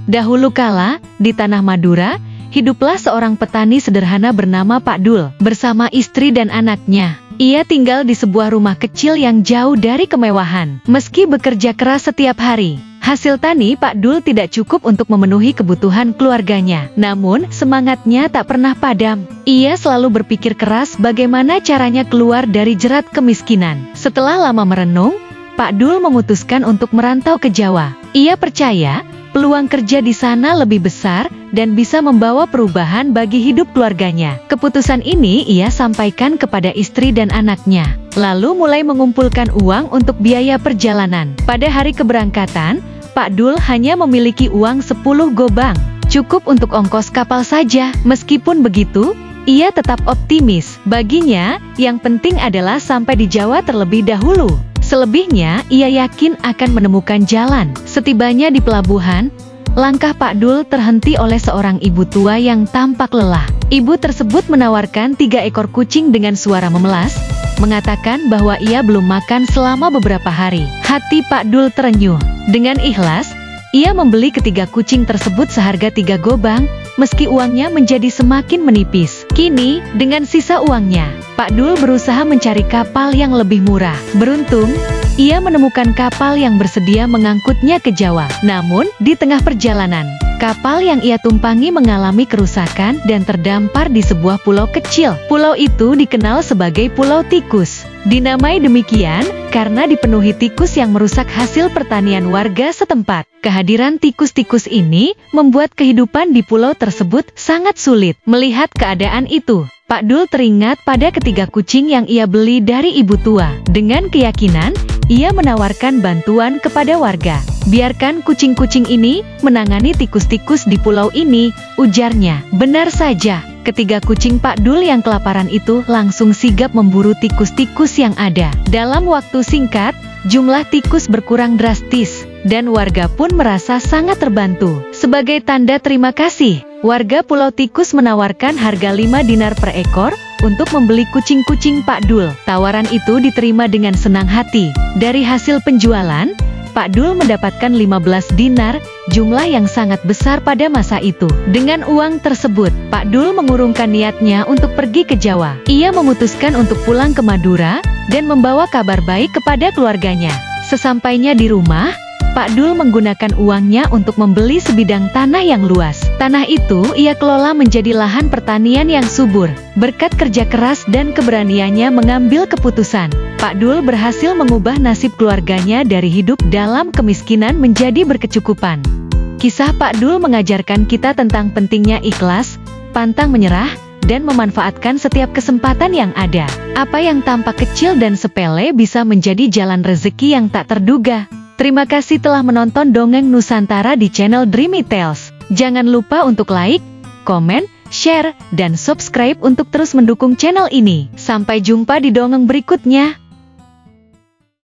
Dahulu kala, di tanah Madura, hiduplah seorang petani sederhana bernama Pak Dul, bersama istri dan anaknya. Ia tinggal di sebuah rumah kecil yang jauh dari kemewahan. Meski bekerja keras setiap hari, hasil tani Pak Dul tidak cukup untuk memenuhi kebutuhan keluarganya. Namun, semangatnya tak pernah padam. Ia selalu berpikir keras bagaimana caranya keluar dari jerat kemiskinan. Setelah lama merenung, Pak Dul memutuskan untuk merantau ke Jawa. Ia percaya peluang kerja di sana lebih besar dan bisa membawa perubahan bagi hidup keluarganya. Keputusan ini ia sampaikan kepada istri dan anaknya, lalu mulai mengumpulkan uang untuk biaya perjalanan. Pada hari keberangkatan, Pak Dul hanya memiliki uang 10 gobang, cukup untuk ongkos kapal saja. Meskipun begitu, ia tetap optimis. Baginya, yang penting adalah sampai di Jawa terlebih dahulu. Selebihnya, ia yakin akan menemukan jalan. Setibanya di pelabuhan, langkah Pak Dul terhenti oleh seorang ibu tua yang tampak lelah. Ibu tersebut menawarkan 3 ekor kucing dengan suara memelas, mengatakan bahwa ia belum makan selama beberapa hari. Hati Pak Dul terenyuh. Dengan ikhlas, ia membeli ketiga kucing tersebut seharga 3 gobang, meski uangnya menjadi semakin menipis. Kini, dengan sisa uangnya, Pak Dul berusaha mencari kapal yang lebih murah. Beruntung, ia menemukan kapal yang bersedia mengangkutnya ke Jawa. Namun, di tengah perjalanan, kapal yang ia tumpangi mengalami kerusakan dan terdampar di sebuah pulau kecil. Pulau itu dikenal sebagai Pulau Tikus. Dinamai demikian karena dipenuhi tikus yang merusak hasil pertanian warga setempat. Kehadiran tikus-tikus ini membuat kehidupan di pulau tersebut sangat sulit. Melihat keadaan itu, Pak Dul teringat pada ketiga kucing yang ia beli dari ibu tua. Dengan keyakinan, ia menawarkan bantuan kepada warga. Biarkan kucing-kucing ini menangani tikus-tikus di pulau ini, ujarnya. Benar saja, ketiga kucing Pak Dul yang kelaparan itu langsung sigap memburu tikus-tikus yang ada. Dalam waktu singkat, jumlah tikus berkurang drastis, dan warga pun merasa sangat terbantu. Sebagai tanda terima kasih, warga Pulau Tikus menawarkan harga 5 dinar per ekor untuk membeli kucing-kucing Pak Dul. Tawaran itu diterima dengan senang hati. Dari hasil penjualan, Pak Dul mendapatkan 15 dinar, jumlah yang sangat besar pada masa itu. Dengan uang tersebut, Pak Dul mengurungkan niatnya untuk pergi ke Jawa. Ia memutuskan untuk pulang ke Madura dan membawa kabar baik kepada keluarganya. Sesampainya di rumah, Pak Dul menggunakan uangnya untuk membeli sebidang tanah yang luas. Tanah itu ia kelola menjadi lahan pertanian yang subur. Berkat kerja keras dan keberaniannya mengambil keputusan, Pak Dul berhasil mengubah nasib keluarganya dari hidup dalam kemiskinan menjadi berkecukupan. Kisah Pak Dul mengajarkan kita tentang pentingnya ikhlas, pantang menyerah, dan memanfaatkan setiap kesempatan yang ada. Apa yang tampak kecil dan sepele bisa menjadi jalan rezeki yang tak terduga. Terima kasih telah menonton Dongeng Nusantara di channel Dreamy Tales. Jangan lupa untuk like, komen, share, dan subscribe untuk terus mendukung channel ini. Sampai jumpa di dongeng berikutnya.